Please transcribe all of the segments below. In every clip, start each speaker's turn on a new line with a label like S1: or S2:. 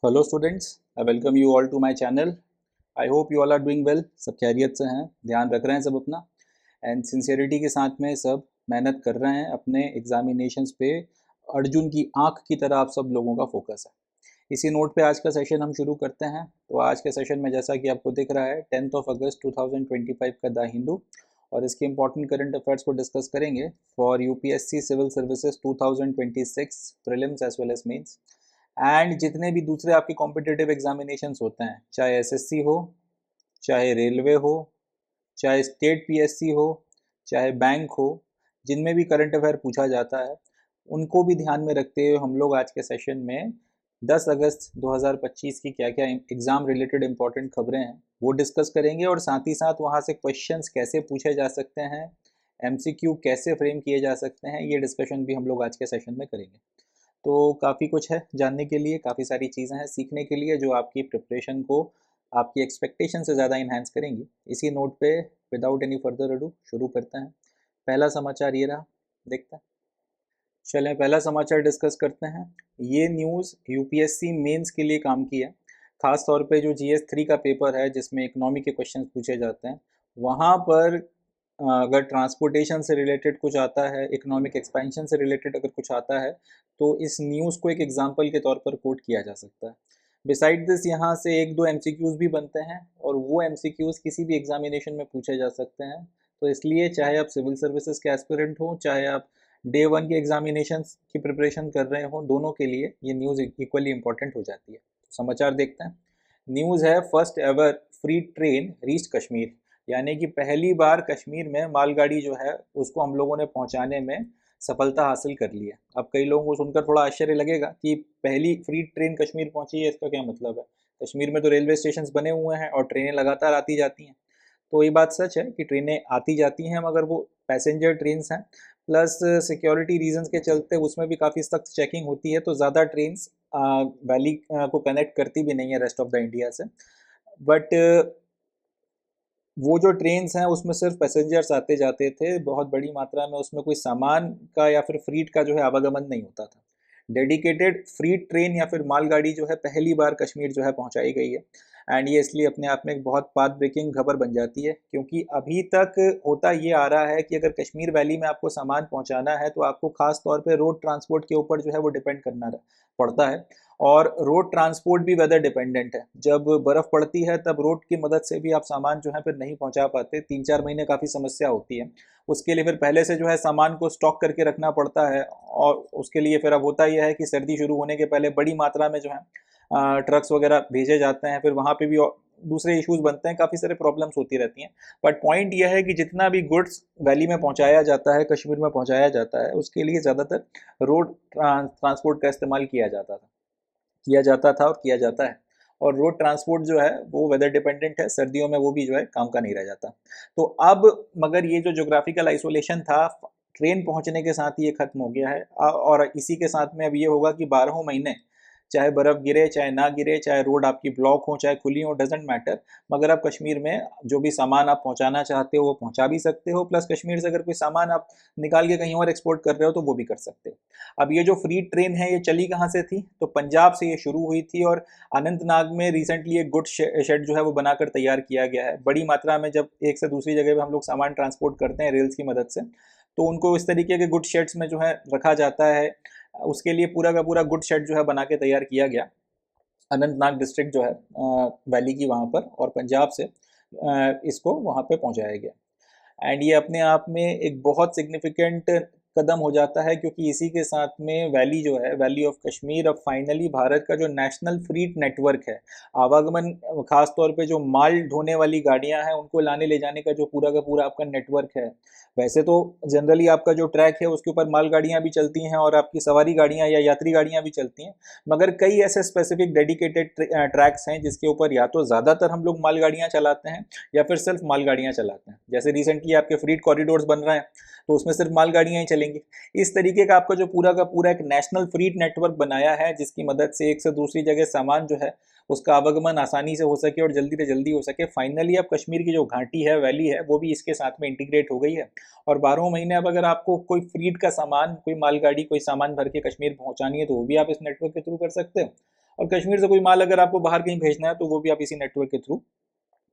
S1: Hello students, I welcome you all to my channel. I hope you all are doing well. सब खैरियत से हैं, ध्यान रख रहे हैं सब अपना, एंड सिंसियरिटी के साथ में सब मेहनत कर रहे हैं अपने एग्जामिनेशंस पे। अर्जुन की आंख की तरह आप सब लोगों का फोकस है। इसी नोट पे आज का सेशन हम शुरू करते हैं। तो आज के सेशन में जैसा कि आपको दिख रहा है 10 अगस्त 2025 का द हिंदू, और इसके इंपॉर्टेंट करंट अफेयर्स को डिस्कस करेंगे for UPSC civil services 2026 prelims as well as mains, and जितने भी दूसरे आपके कॉम्पिटिटिव एग्जामिनेशंस होते हैं, चाहे एसएससी हो, चाहे रेलवे हो, चाहे स्टेट पीएससी हो, चाहे बैंक हो, जिनमें भी करंट अफेयर पूछा जाता है उनको भी ध्यान में रखते हुए हम लोग आज के सेशन में 10 अगस्त 2025 की क्या क्या एग्ज़ाम रिलेटेड इंपॉर्टेंट खबरें हैं वो डिस्कस करेंगे, और साथ ही साथ वहाँ से क्वेश्चंस कैसे पूछे जा सकते हैं, एमसीक्यू कैसे फ्रेम किए जा सकते हैं, ये डिस्कशन भी हम लोग आज के सेशन में करेंगे। तो काफ़ी कुछ है जानने के लिए, काफ़ी सारी चीज़ें हैं सीखने के लिए जो आपकी प्रिपरेशन को आपकी एक्सपेक्टेशन से ज़्यादा इन्हांस करेंगी। इसी नोट पे विदाउट एनी फर्दर अडू शुरू करते हैं। पहला समाचार ये रहा, देखते हैं। चलें, पहला समाचार डिस्कस करते हैं। ये न्यूज़ यूपीएससी मेंस के लिए काम की है। ख़ास तौर पे जो जीएस 3 का पेपर है जिसमें इकोनॉमी के क्वेश्चंस पूछे जाते हैं, वहाँ पर अगर ट्रांसपोर्टेशन से रिलेटेड कुछ आता है, इकोनॉमिक एक्सपेंशन से रिलेटेड अगर कुछ आता है, तो इस न्यूज़ को एक एग्जांपल के तौर पर कोट किया जा सकता है। बिसाइड दिस यहाँ से एक दो एमसीक्यूज़ भी बनते हैं, और वो एमसीक्यूज़ किसी भी एग्जामिनेशन में पूछे जा सकते हैं। तो इसलिए चाहे आप सिविल सर्विसेज के एस्पिरेंट हो, चाहे आप डे वन के एग्जामिनेशन की प्रिपरेशन कर रहे हो, दोनों के लिए ये न्यूज़ इक्वली इंपॉर्टेंट हो जाती है। तो समाचार देखते हैं। न्यूज़ है, first ever free train reach Kashmir, यानी कि पहली बार कश्मीर में मालगाड़ी जो है उसको हम लोगों ने पहुंचाने में सफलता हासिल कर ली है। अब कई लोगों को सुनकर थोड़ा आश्चर्य लगेगा कि पहली फ्री ट्रेन कश्मीर पहुंची है, इसका क्या मतलब है। कश्मीर में तो रेलवे स्टेशन बने हुए हैं और ट्रेनें लगातार आती जाती हैं। तो ये बात सच है कि ट्रेनें आती जाती हैं, मगर वो पैसेंजर ट्रेन्स हैं, प्लस सिक्योरिटी रीजंस के चलते उसमें भी काफ़ी सख्त चेकिंग होती है, तो ज़्यादा ट्रेन्स वैली को कनेक्ट करती भी नहीं है रेस्ट ऑफ द इंडिया से। बट वो जो ट्रेन्स हैं उसमें सिर्फ पैसेंजर्स आते जाते थे, बहुत बड़ी मात्रा में उसमें कोई सामान का या फिर फ्रीट का जो है आवागमन नहीं होता था। डेडिकेटेड फ्रीट ट्रेन या फिर मालगाड़ी जो है पहली बार कश्मीर जो है पहुंचाई गई है, एंड ये इसलिए अपने आप में एक बहुत पाथ ब्रेकिंग खबर बन जाती है, क्योंकि अभी तक होता ये आ रहा है कि अगर कश्मीर वैली में आपको सामान पहुंचाना है तो आपको खास तौर पे रोड ट्रांसपोर्ट के ऊपर जो है वो डिपेंड करना पड़ता है। और रोड ट्रांसपोर्ट भी वेदर डिपेंडेंट है। जब बर्फ़ पड़ती है तब रोड की मदद से भी आप सामान जो है फिर नहीं पहुंचा पाते, 3-4 महीने काफ़ी समस्या होती है। उसके लिए फिर पहले से जो है सामान को स्टॉक करके रखना पड़ता है, और उसके लिए फिर अब होता यह है कि सर्दी शुरू होने के पहले बड़ी मात्रा में जो है ट्रक्स वगैरह भेजे जाते हैं, फिर वहाँ पे भी दूसरे इश्यूज बनते हैं, काफ़ी सारे प्रॉब्लम्स होती रहती हैं। बट पॉइंट यह है कि जितना भी गुड्स वैली में पहुंचाया जाता है, कश्मीर में पहुंचाया जाता है, उसके लिए ज़्यादातर रोड ट्रांसपोर्ट का इस्तेमाल किया जाता था और किया जाता है। और रोड ट्रांसपोर्ट जो है वो वेदर डिपेंडेंट है, सर्दियों में वो भी जो है काम का नहीं रह जाता। तो अब मगर ये जो जोग्राफिकल आइसोलेशन था, ट्रेन पहुंचने के साथ ही ये खत्म हो गया है। और इसी के साथ में अब ये होगा कि 12 महीने चाहे बर्फ़ गिरे चाहे ना गिरे, चाहे रोड आपकी ब्लॉक हो चाहे खुली हो, डजेंट मैटर, मगर आप कश्मीर में जो भी सामान आप पहुंचाना चाहते हो वो पहुंचा भी सकते हो, प्लस कश्मीर से अगर कोई सामान आप निकाल के कहीं और एक्सपोर्ट कर रहे हो तो वो भी कर सकते हो। अब ये जो फ्री ट्रेन है ये चली कहाँ से थी, तो पंजाब से ये शुरू हुई थी, और अनंतनाग में रिसेंटली एक गुड शेड जो है वो बनाकर तैयार किया गया है। बड़ी मात्रा में जब एक से दूसरी जगह पे हम लोग सामान ट्रांसपोर्ट करते हैं रेल्स की मदद से, तो उनको इस तरीके के गुड शेड्स में जो है रखा जाता है। उसके लिए पूरा का पूरा गुड शेड जो है बना के तैयार किया गया। अनंतनाग डिस्ट्रिक्ट जो है वैली की वहाँ पर, और पंजाब से इसको वहाँ पे पहुँचाया गया। एंड ये अपने आप में एक बहुत सिग्निफिकेंट कदम हो जाता है, क्योंकि इसी के साथ में वैली जो है, वैली ऑफ कश्मीर, अब फाइनली भारत का जो नेशनल फ्रीट नेटवर्क है, आवागमन, खास तौर पे जो माल ढोने वाली गाड़ियां हैं उनको लाने ले जाने का जो पूरा का पूरा आपका नेटवर्क है। वैसे तो जनरली आपका जो ट्रैक है उसके ऊपर माल गाड़ियां भी चलती हैं और आपकी सवारी गाड़ियां या यात्री गाड़ियां भी चलती हैं, मगर कई ऐसे स्पेसिफिक डेडिकेटेड ट्रैक्स हैं जिसके ऊपर या तो ज़्यादातर हम लोग मालगाड़ियाँ चलाते हैं या फिर सिर्फ मालगाड़ियाँ चलाते हैं। जैसे रिसेंटली आपके फ्रीट कॉरिडोर्स बन रहे हैं तो उसमें सिर्फ मालगाड़ियाँ ही चलेंगी। इस तरीके का आपका जो पूरा का पूरा एक नेशनल फ्रीट नेटवर्क बनाया है, जिसकी मदद से एक से दूसरी जगह सामान जो है उसका आवागमन आसानी से हो सके और जल्दी से जल्दी हो सके। फाइनली अब कश्मीर की जो घाटी है, वैली है, वो भी इसके साथ में इंटीग्रेट हो गई है। और 12 महीने अब अगर आपको कोई फ्रीट का सामान, कोई मालगाड़ी, कोई सामान भर के कश्मीर पहुंचानी है तो वो भी आप इस नेटवर्क के थ्रू कर सकते हो। और कश्मीर से कोई माल अगर आपको बाहर कहीं भेजना है तो वो भी आप इसी नेटवर्क के थ्रू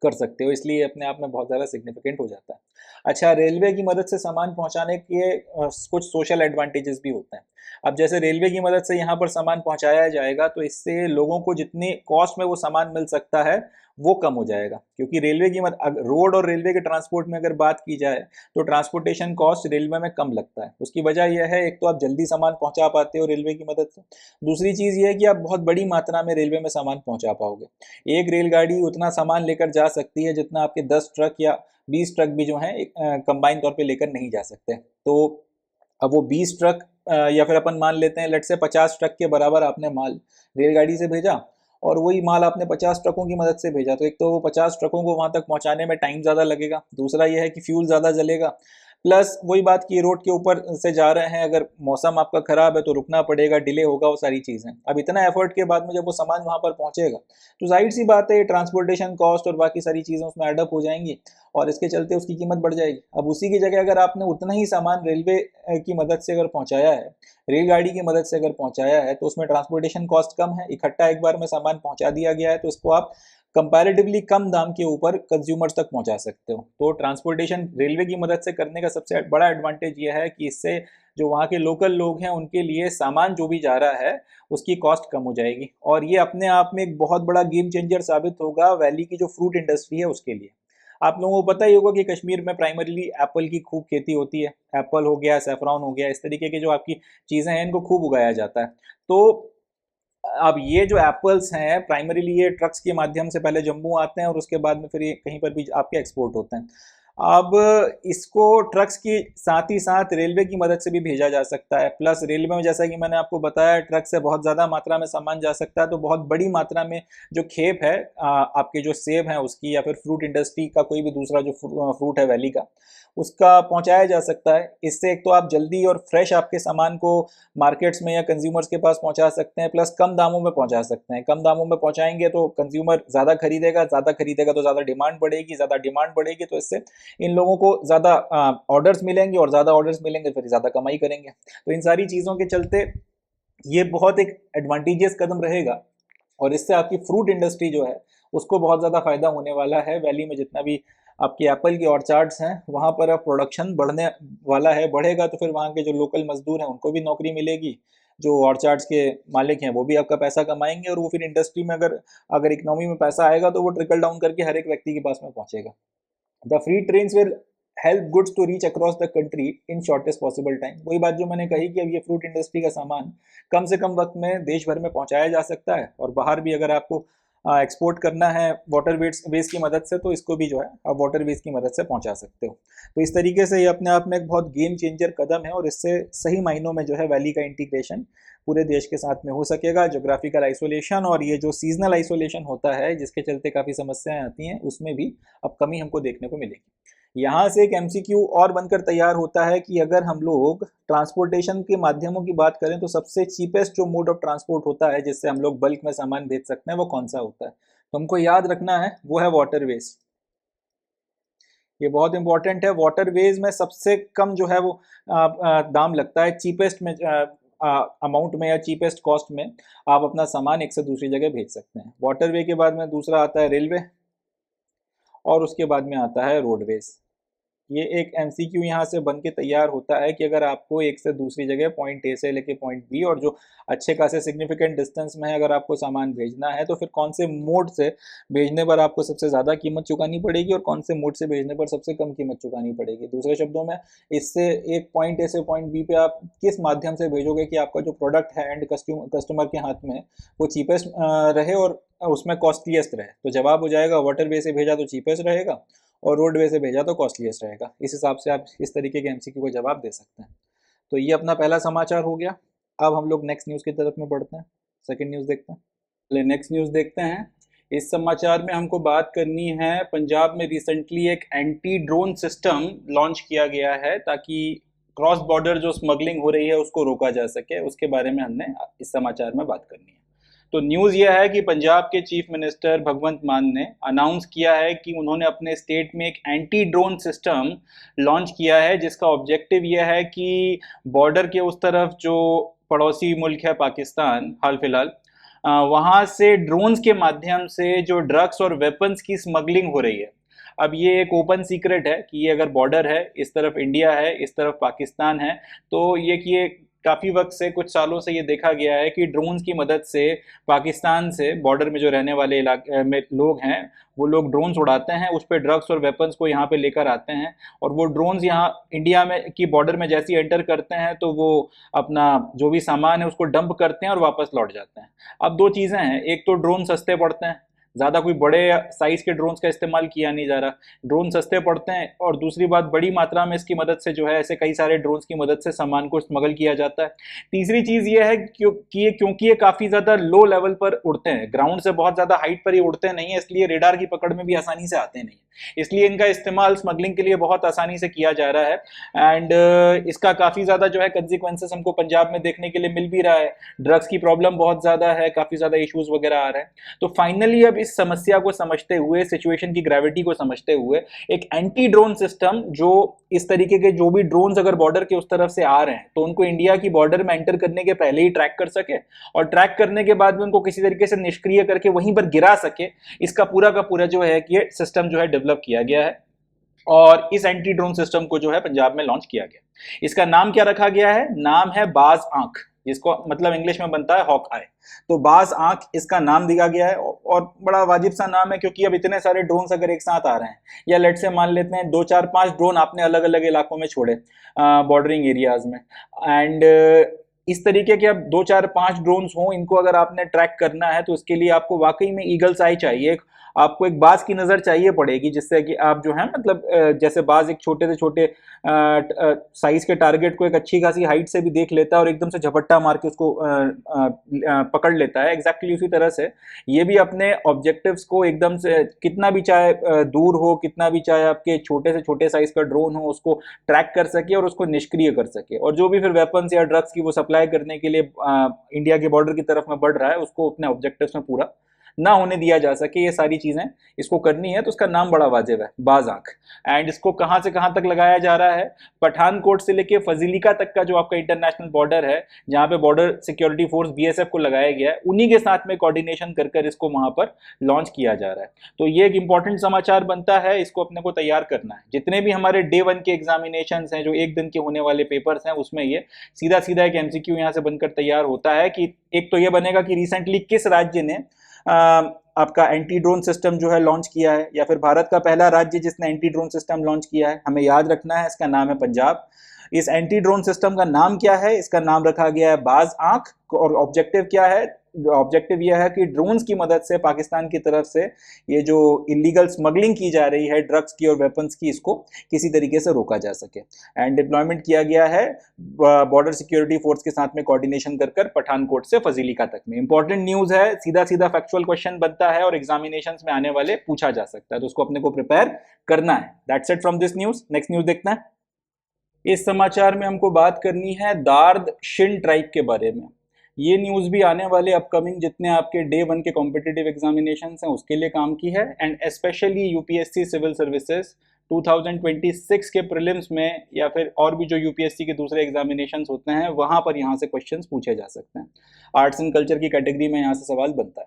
S1: कर सकते हो, इसलिए अपने आप में बहुत ज़्यादा सिग्निफिकेंट हो जाता है। अच्छा, रेलवे की मदद से सामान पहुंचाने के कुछ सोशल एडवांटेजेस भी होते हैं। अब जैसे रेलवे की मदद से यहाँ पर सामान पहुंचाया जाएगा तो इससे लोगों को जितनी कॉस्ट में वो सामान मिल सकता है वो कम हो जाएगा, क्योंकि रेलवे की मदद, रोड और रेलवे के ट्रांसपोर्ट में अगर बात की जाए तो ट्रांसपोर्टेशन कॉस्ट रेलवे में कम लगता है। उसकी वजह यह है, एक तो आप जल्दी सामान पहुंचा पाते हो रेलवे की मदद से, दूसरी चीज़ ये है कि आप बहुत बड़ी मात्रा में रेलवे में सामान पहुंचा पाओगे। एक रेलगाड़ी उतना सामान लेकर जा सकती है जितना आपके 10 ट्रक या 20 ट्रक भी जो हैं कंबाइन तौर पे लेकर नहीं जा सकते। तो अब वो 20 ट्रक या फिर अपन मान लेते हैं लेट से 50 ट्रक के बराबर आपने माल रेलगाड़ी से भेजा, और वही माल आपने 50 ट्रकों की मदद से भेजा, तो एक तो वो 50 ट्रकों को वहां तक पहुंचाने में टाइम ज़्यादा लगेगा, दूसरा ये है कि फ्यूल ज़्यादा जलेगा, प्लस वही बात कि रोड के ऊपर से जा रहे हैं, अगर मौसम आपका ख़राब है तो रुकना पड़ेगा, डिले होगा, वो सारी चीज़ें। अब इतना एफर्ट के बाद में जब वो सामान वहाँ पर पहुँचेगा तो जाहिर सी बात है ट्रांसपोर्टेशन कॉस्ट और बाकी सारी चीज़ें उसमें एडअप हो जाएंगी और इसके चलते उसकी कीमत बढ़ जाएगी। अब उसी की जगह अगर आपने उतना ही सामान रेलवे की मदद से अगर पहुँचाया है, रेलगाड़ी की मदद से अगर पहुँचाया है, तो उसमें ट्रांसपोर्टेशन कॉस्ट कम है, इकट्ठा एक बार में सामान पहुँचा दिया गया है, तो इसको आप कंपैरेटिवली कम दाम के ऊपर कंज्यूमर्स तक पहुंचा सकते हो। तो ट्रांसपोर्टेशन रेलवे की मदद से करने का सबसे बड़ा एडवांटेज ये है कि इससे जो वहाँ के लोकल लोग हैं उनके लिए सामान जो भी जा रहा है उसकी कॉस्ट कम हो जाएगी, और ये अपने आप में एक बहुत बड़ा गेम चेंजर साबित होगा वैली की जो फ्रूट इंडस्ट्री है उसके लिए। आप लोगों को पता ही होगा कि कश्मीर में प्राइमरीली एप्पल की खूब खेती होती है, एप्पल हो गया, सैफरॉन हो गया, इस तरीके की जो आपकी चीज़ें हैं इनको खूब उगाया जाता है। तो अब ये जो एप्पल्स हैं प्राइमरीली ये ट्रक्स के माध्यम से पहले जम्मू आते हैं और उसके बाद में फिर ये कहीं पर भी आपके एक्सपोर्ट होते हैं। अब इसको ट्रक्स की साथ ही साथ रेलवे की मदद से भी भेजा जा सकता है, प्लस रेलवे में जैसा कि मैंने आपको बताया ट्रक से बहुत ज़्यादा मात्रा में सामान जा सकता है, तो बहुत बड़ी मात्रा में जो खेप है आपके जो सेब हैं उसकी या फिर फ्रूट इंडस्ट्री का कोई भी दूसरा जो फ्रूट है वैली का, उसका पहुंचाया जा सकता है। इससे एक तो आप जल्दी और फ्रेश आपके सामान को मार्केट्स में या कंज्यूमर्स के पास पहुंचा सकते हैं, प्लस कम दामों में पहुंचा सकते हैं। कम दामों में पहुंचाएंगे तो कंज्यूमर ज़्यादा खरीदेगा, ज़्यादा खरीदेगा तो ज़्यादा डिमांड बढ़ेगी, ज़्यादा डिमांड बढ़ेगी तो इससे इन लोगों को ज़्यादा ऑर्डर्स मिलेंगे, और ज़्यादा ऑर्डर्स मिलेंगे फिर ज़्यादा कमाई करेंगे। तो इन सारी चीज़ों के चलते ये बहुत एक एडवांटेजियस कदम रहेगा, और इससे आपकी फ्रूट इंडस्ट्री जो है उसको बहुत ज़्यादा फायदा होने वाला है। वैली में जितना भी आपके एप्पल की ऑर्चार्ड्स हैं वहाँ पर अब प्रोडक्शन बढ़ने वाला है, बढ़ेगा तो फिर वहाँ के जो लोकल मजदूर हैं उनको भी नौकरी मिलेगी, जो ऑर्चार्ड्स के मालिक हैं वो भी आपका पैसा कमाएंगे, और वो फिर इंडस्ट्री में अगर अगर इकोनॉमी में पैसा आएगा तो वो ट्रिकल डाउन करके हर एक व्यक्ति के पास में पहुंचेगा। The freight trains will help goods to reach across the country in shortest possible time. वही बात जो मैंने कही कि अब ये फ्रूट इंडस्ट्री का सामान कम से कम वक्त में देश भर में पहुंचाया जा सकता है, और बाहर भी अगर आपको एक्सपोर्ट करना है वाटर वेज की मदद से तो इसको भी जो है आप वाटर वेज की मदद से पहुंचा सकते हो। तो इस तरीके से ये अपने आप में एक बहुत गेम चेंजर कदम है, और इससे सही मायनों में जो है वैली का इंटीग्रेशन पूरे देश के साथ में हो सकेगा। जोग्राफिकल आइसोलेशन और ये जो सीजनल आइसोलेशन होता है जिसके चलते काफ़ी समस्याएं आती हैं उसमें भी अब कमी हमको देखने को मिलेगी। यहाँ से एक एमसीक्यू और बनकर तैयार होता है कि अगर हम लोग ट्रांसपोर्टेशन के माध्यमों की बात करें तो सबसे चीपेस्ट जो मोड ऑफ ट्रांसपोर्ट होता है जिससे हम लोग बल्क में सामान भेज सकते हैं वो कौन सा होता है, तो हमको याद रखना है वो है वाटरवेज। ये बहुत इंपॉर्टेंट है। वाटरवेज में सबसे कम जो है वो दाम लगता है, चीपेस्ट में अमाउंट में या चीपेस्ट कॉस्ट में आप अपना सामान एक से दूसरी जगह भेज सकते हैं। वाटरवे के बाद में दूसरा आता है रेलवे, और उसके बाद में आता है रोडवेज। ये एक एमसीक्यू यहाँ से बन के तैयार होता है कि अगर आपको एक से दूसरी जगह पॉइंट ए से लेके पॉइंट बी और जो अच्छे खासे सिग्निफिकेंट डिस्टेंस में है अगर आपको सामान भेजना है तो फिर कौन से मोड से भेजने पर आपको सबसे ज़्यादा कीमत चुकानी पड़ेगी और कौन से मोड से भेजने पर सबसे कम कीमत चुकानी पड़ेगी। दूसरे शब्दों में इससे एक पॉइंट ए से पॉइंट बी पे आप किस माध्यम से भेजोगे कि आपका जो प्रोडक्ट है एंड कस्टमर के हाथ में वो चीपेस्ट रहे और उसमें कॉस्टलीस्ट रहे। तो जवाब हो जाएगा वाटरवे से भेजा तो चीपेस्ट रहेगा और रोडवे से भेजा तो कॉस्टलीस्ट रहेगा। इस हिसाब से आप इस तरीके के एमसीक्यू को जवाब दे सकते हैं। तो ये अपना पहला समाचार हो गया। अब हम लोग नेक्स्ट न्यूज़ की तरफ में बढ़ते हैं, सेकंड न्यूज़ देखते हैं। चलिए नेक्स्ट न्यूज़ देखते हैं। इस समाचार में हमको बात करनी है, पंजाब में रिसेंटली एक एंटी ड्रोन सिस्टम लॉन्च किया गया है ताकि क्रॉस बॉर्डर जो स्मगलिंग हो रही है उसको रोका जा सके, उसके बारे में हमने इस समाचार में बात करनी है। तो न्यूज़ यह है कि पंजाब के चीफ मिनिस्टर भगवंत मान ने अनाउंस किया है कि उन्होंने अपने स्टेट में एक एंटी ड्रोन सिस्टम लॉन्च किया है जिसका ऑब्जेक्टिव यह है कि बॉर्डर के उस तरफ जो पड़ोसी मुल्क है पाकिस्तान हाल फिलहाल वहां से ड्रोन्स के माध्यम से जो ड्रग्स और वेपन्स की स्मगलिंग हो रही है। अब ये एक ओपन सीक्रेट है कि ये अगर बॉर्डर है, इस तरफ इंडिया है, इस तरफ पाकिस्तान है, तो ये काफ़ी वक्त से, कुछ सालों से ये देखा गया है कि ड्रोन्स की मदद से पाकिस्तान से बॉर्डर में जो रहने वाले इलाके में लोग हैं, वो लोग ड्रोन्स उड़ाते हैं, उस पर ड्रग्स और वेपन्स को यहाँ पे लेकर आते हैं, और वो ड्रोन्स यहाँ इंडिया में की बॉर्डर में जैसे ही एंटर करते हैं तो वो अपना जो भी सामान है उसको डंप करते हैं और वापस लौट जाते हैं। अब दो चीज़ें हैं, एक तो ड्रोन सस्ते पड़ते हैं, ज़्यादा कोई बड़े साइज़ के ड्रोन्स का इस्तेमाल किया नहीं जा रहा, ड्रोन सस्ते पड़ते हैं, और दूसरी बात, बड़ी मात्रा में इसकी मदद से जो है ऐसे कई सारे ड्रोन्स की मदद से सामान को स्मगल किया जाता है। तीसरी चीज़ ये है क्योंकि ये काफ़ी ज़्यादा लो लेवल पर उड़ते हैं, ग्राउंड से बहुत ज़्यादा हाइट पर ये उड़ते नहीं है, इसलिए रेडार की पकड़ में भी आसानी से आते नहीं, इसलिए इनका इस्तेमाल स्मगलिंग के लिए बहुत आसानी से किया जा रहा है। एंड इसका काफ़ी ज़्यादा जो है कंसिक्वेंसेस हमको पंजाब में देखने के लिए मिल भी रहा है, ड्रग्स की प्रॉब्लम बहुत ज़्यादा है, काफ़ी ज़्यादा इश्यूज वगैरह आ रहे हैं। तो फाइनली अब इस समस्या को समझते हुए, सिचुएशन की ग्रेविटी को समझते हुए, एक एंटी ड्रोन सिस्टम जो इस तरीके के जो भी ड्रोन्स अगर बॉर्डर के उस तरफ से आ रहे हैं तो उनको इंडिया की बॉर्डर में एंटर करने के पहले ही ट्रैक कर सके, और ट्रैक करने के बाद में उनको किसी तरीके से निष्क्रिय करके वहीं पर गिरा सके, इसका पूरा का पूरा जो है कि ये सिस्टम जो है डेवलप किया गया है। और इस एंटी ड्रोन सिस्टम को जो है पंजाब में लॉन्च किया गया। इसका नाम क्या रखा गया है? नाम है बाज आंख, जिसको मतलब इंग्लिश में बनता है हॉक आई। तो बाज आंख इसका नाम दिया गया है, और बड़ा वाजिब सा नाम है, क्योंकि अब इतने सारे ड्रोन्स अगर एक साथ आ रहे हैं, या लेट से मान लेते हैं 2 4 5 ड्रोन आपने अलग अलग इलाकों में छोड़े बॉर्डरिंग एरियाज में, एंड इस तरीके के अब 2 4 5 ड्रोन्स हों, इनको अगर आपने ट्रैक करना है तो उसके लिए आपको वाकई में ईगल्स आई चाहिए, आपको एक बाज की नज़र चाहिए पड़ेगी, जिससे कि आप जो है मतलब जैसे बाज एक छोटे से छोटे साइज के टारगेट को एक अच्छी खासी हाइट से भी देख लेता है और एकदम से झपट्टा मार के उसको पकड़ लेता है, एग्जैक्टली उसी तरह से ये भी अपने ऑब्जेक्टिव्स को एकदम से, कितना भी चाहे दूर हो, कितना भी चाहे आपके छोटे से छोटे साइज का ड्रोन हो, उसको ट्रैक कर सके और उसको निष्क्रिय कर सके, और जो भी फिर वेपन्स या ड्रग्स की वो सप्लाई करने के लिए इंडिया के बॉर्डर की तरफ में बढ़ रहा है, उसको अपने ऑब्जेक्टिव्स में पूरा ना होने दिया जा सके, ये सारी चीजें इसको करनी है। तो उसका नाम बड़ा वाजिब है, बाज आंख। एंड इसको कहां से कहां तक लगाया जा रहा है? पठानकोट से लेके फजीलिका तक का जो आपका इंटरनेशनल बॉर्डर है, जहां पे बॉर्डर सिक्योरिटी फोर्स बीएसएफ को लगाया गया है, उन्हीं के साथ में कोऑर्डिनेशन कर कर इसको वहां पर लॉन्च किया जा रहा है। तो ये एक इंपॉर्टेंट समाचार बनता है, इसको अपने को तैयार करना है। जितने भी हमारे डे 1 के एग्जामिनेशन हैं, जो एक दिन के होने वाले पेपर्स हैं, उसमें ये सीधा सीधा एक एमसीक्यू यहाँ से बनकर तैयार होता है कि एक तो ये बनेगा कि रिसेंटली किस राज्य ने आपका एंटी ड्रोन सिस्टम जो है लॉन्च किया है, या फिर भारत का पहला राज्य जिसने एंटी ड्रोन सिस्टम लॉन्च किया है, हमें याद रखना है, इसका नाम है पंजाब। इस एंटी ड्रोन सिस्टम का नाम क्या है? इसका नाम रखा गया है बाज आंख, और ऑब्जेक्टिव क्या है? ऑब्जेक्टिव यह है कि ड्रोन्स की मदद से पाकिस्तान की तरफ से ये जो इलीगल स्मगलिंग की जा रही है ड्रग्स की और वेपन्स की, इसको किसी तरीके से रोका जा सके। एंड डिप्लॉयमेंट किया गया है बॉर्डर सिक्योरिटी फोर्स के साथ में कोऑर्डिनेशन कर कर पठानकोट से फजीलिका तक में। इंपॉर्टेंट न्यूज है, सीधा सीधा फैक्चुअल क्वेश्चन बनता है और एग्जामिनेशन में आने वाले पूछा जा सकता है, तो उसको अपने को प्रिपेयर करना है। That's it from this news. Next news देखना है। इस समाचार में हमको बात करनी है दार्द शिन ट्राइब के बारे में। ये न्यूज़ भी आने वाले अपकमिंग जितने आपके डे 1 के कॉम्पिटिटिव एग्जामिनेशन हैं उसके लिए काम की है, and specially UPSC civil services 2026 के प्रीलिम्स में, या फिर और भी जो यूपीएससी के दूसरे एग्जामिनेशंस होते हैं वहाँ पर यहाँ से क्वेश्चंस पूछे जा सकते हैं। आर्ट्स एंड कल्चर की कैटेगरी में यहाँ से सवाल बनता है।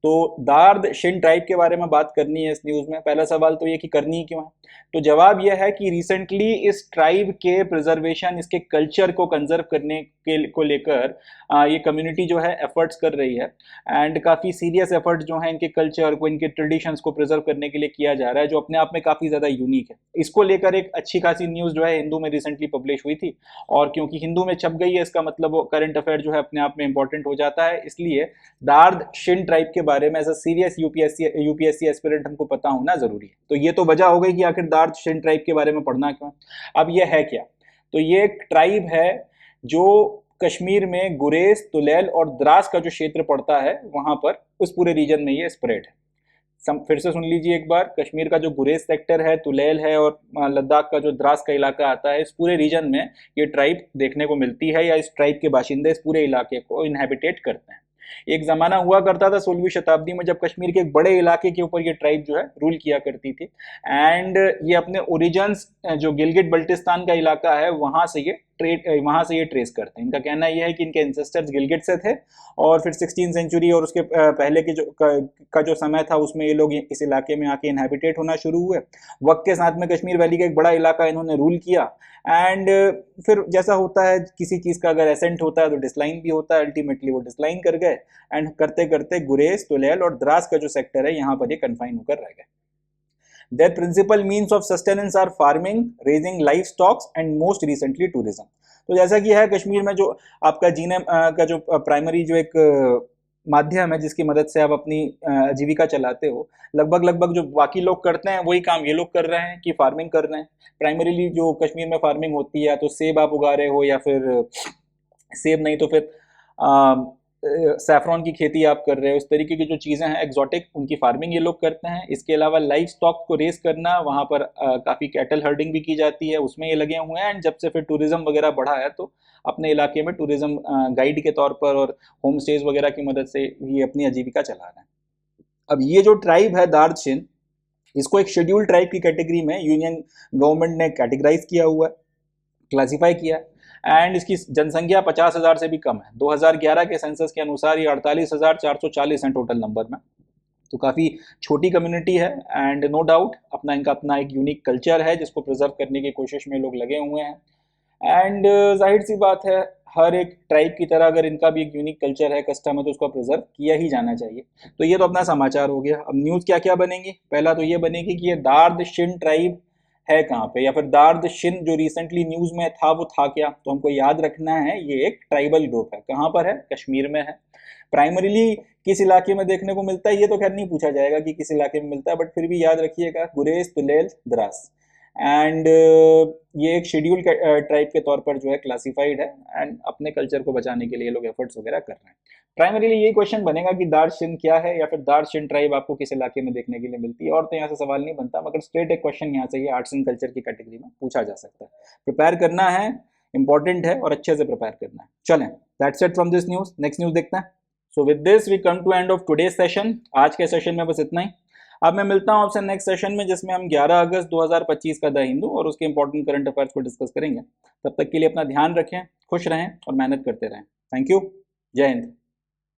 S1: तो दार्द शिन ट्राइब के बारे में बात करनी है इस न्यूज़ में। पहला सवाल तो ये कि करनी क्यों है, तो जवाब यह है कि रिसेंटली इस ट्राइब के प्रिजर्वेशन, इसके कल्चर को कंजर्व करने के को लेकर ये कम्युनिटी जो है एफर्ट्स कर रही है, एंड काफ़ी सीरियस एफर्ट जो है इनके कल्चर को, इनके ट्रेडिशंस को प्रिजर्व करने के लिए किया जा रहा है, जो अपने आप में काफ़ी ज़्यादा यूनिक है। इसको लेकर एक अच्छी खासी न्यूज़ जो है हिंदू में रिसेंटली पब्लिश हुई थी, और क्योंकि हिंदू में छप गई है, इसका मतलब वो करंट अफेयर जो है अपने आप में इंपॉर्टेंट हो जाता है, इसलिए दार्द शिन ट्राइब के बारे में as a serious UPSC aspirant हमको पता होना जरूरी है। तो ये तो वजह हो गई कि आखिर दार्द शिन ट्राइब के बारे में पढ़ना क्यों। अब ये है क्या, तो ये एक ट्राइब है जो कश्मीर में गुरेज, तुलैल और द्रास का जो क्षेत्र पड़ता है वहां पर, उस पूरे रीजन में ये स्प्रेड है। फिर से सुन लीजिए एक बार, कश्मीर का जो गुरेज सेक्टर है, तुलैल है, और लद्दाख का जो द्रास का इलाका आता है, इस पूरे रीजन में ये ट्राइब देखने को मिलती है, या इस ट्राइब के बाशिंदे इस पूरे इलाके को इनहेबिटेट करते हैं। एक जमाना हुआ करता था 16वीं शताब्दी में, जब कश्मीर के एक बड़े इलाके के ऊपर ये ट्राइब जो है रूल किया करती थी, एंड ये अपने ओरिजिन्स जो गिलगिट बल्टिस्तान का इलाका है वहां से ये वहाँ से ये ट्रेस करते हैं। इनका कहना यह है कि इनके एंसेस्टर्स गिलगिट से थे और फिर 16th सेंचुरी और उसके पहले के का जो समय था उसमें ये लोग इस इलाके में आके इनहेबिटेट होना शुरू हुए। वक्त के साथ में कश्मीर वैली का एक बड़ा इलाका इन्होंने रूल किया एंड फिर जैसा होता है किसी चीज़ का अगर एसेंट होता है तो डिसलाइन भी होता है, अल्टीमेटली वो डिसलाइन कर गए एंड करते करते गुरेज, तुलैल और द्रास का जो सेक्टर है यहाँ पर ये कन्फाइन होकर रह गए। Their principal means of sustenance are farming, raising livestock and most recently tourism। तो जैसा कि है कश्मीर में जो आपका जीने का जो प्राइमरी जो एक माध्यम है जिसकी मदद से आप अपनी आजीविका चलाते हो, लगभग जो बाकी लोग करते हैं वही काम ये लोग कर रहे हैं कि फार्मिंग कर रहे हैं। प्राइमरीली जो कश्मीर में फार्मिंग होती है तो सेब आप उगा रहे हो या फिर सेब नहीं तो फिर सैफरॉन की खेती आप कर रहे हो। इस तरीके की जो चीज़ें हैं एक्जॉटिक उनकी फार्मिंग ये लोग करते हैं। इसके अलावा लाइव स्टॉक को रेस करना, वहाँ पर काफ़ी कैटल हर्डिंग भी की जाती है, उसमें ये लगे हुए हैं। एंड जब से फिर टूरिज़्म वगैरह बढ़ा है तो अपने इलाके में टूरिज़्म गाइड के तौर पर और होम स्टेज वगैरह की मदद से ये अपनी आजीविका चला रहे हैं। अब ये जो ट्राइब है दार्द शिन, इसको एक शेड्यूल ट्राइब की कैटेगरी में यूनियन गवर्नमेंट ने कैटेगराइज किया हुआ है, क्लासीफाई किया है एंड इसकी जनसंख्या 50,000 से भी कम है। 2011 के सेंसस के अनुसार ये 48,440 है टोटल नंबर में, तो काफ़ी छोटी कम्युनिटी है एंड नो डाउट इनका अपना एक यूनिक कल्चर है जिसको प्रिजर्व करने की कोशिश में लोग लगे हुए हैं। एंड जाहिर सी बात है हर एक ट्राइब की तरह अगर इनका भी एक यूनिक कल्चर है, कस्टम है, तो उसको प्रिजर्व किया ही जाना चाहिए। तो ये तो अपना समाचार हो गया। अब न्यूज़ क्या क्या बनेंगी, पहला तो ये बनेगी कि ये दार्द शिन ट्राइब है कहाँ पे, या फिर दार्द शिन जो रिसेंटली न्यूज़ में था वो था क्या। तो हमको याद रखना है ये एक ट्राइबल ग्रुप है। कहाँ पर है, कश्मीर में है। प्राइमरीली किस इलाके में देखने को मिलता है ये तो खैर नहीं पूछा जाएगा कि किस इलाके में मिलता है, बट फिर भी याद रखिएगा गुरेज, तुलैल, द्रास एंड ये एक शेड्यूल ट्राइब के तौर पर जो है क्लासिफाइड है एंड अपने कल्चर को बचाने के लिए लोग एफर्ट्स वगैरह कर रहे हैं। प्राइमरीली यही क्वेश्चन बनेगा कि दार्द शिन क्या है या फिर दार्द शिन ट्राइब आपको किस इलाके में देखने के लिए मिलती है। और तो यहाँ से सवाल नहीं बनता, मगर स्ट्रेट एक क्वेश्चन यहाँ से ये आर्ट्स एंड कल्चर की कैटेगरी में पूछा जा सकता है। प्रिपेयर करना है, इंपॉर्टेंट है और अच्छे से प्रिपेयर करना है। चलें, that's it from this news. Next news देखते हैं। So with this we come to end of today's session. आज के सेशन में बस इतना ही। अब मैं मिलता हूँ आपसे नेक्स्ट सेशन में जिसमें हम 11 अगस्त 2025 का द हिंदू और उसके इंपॉर्टेंट करंट अफेयर्स को डिस्कस करेंगे। तब तक के लिए अपना ध्यान रखें, खुश रहें और मेहनत करते रहें। Thank you. जय हिंद।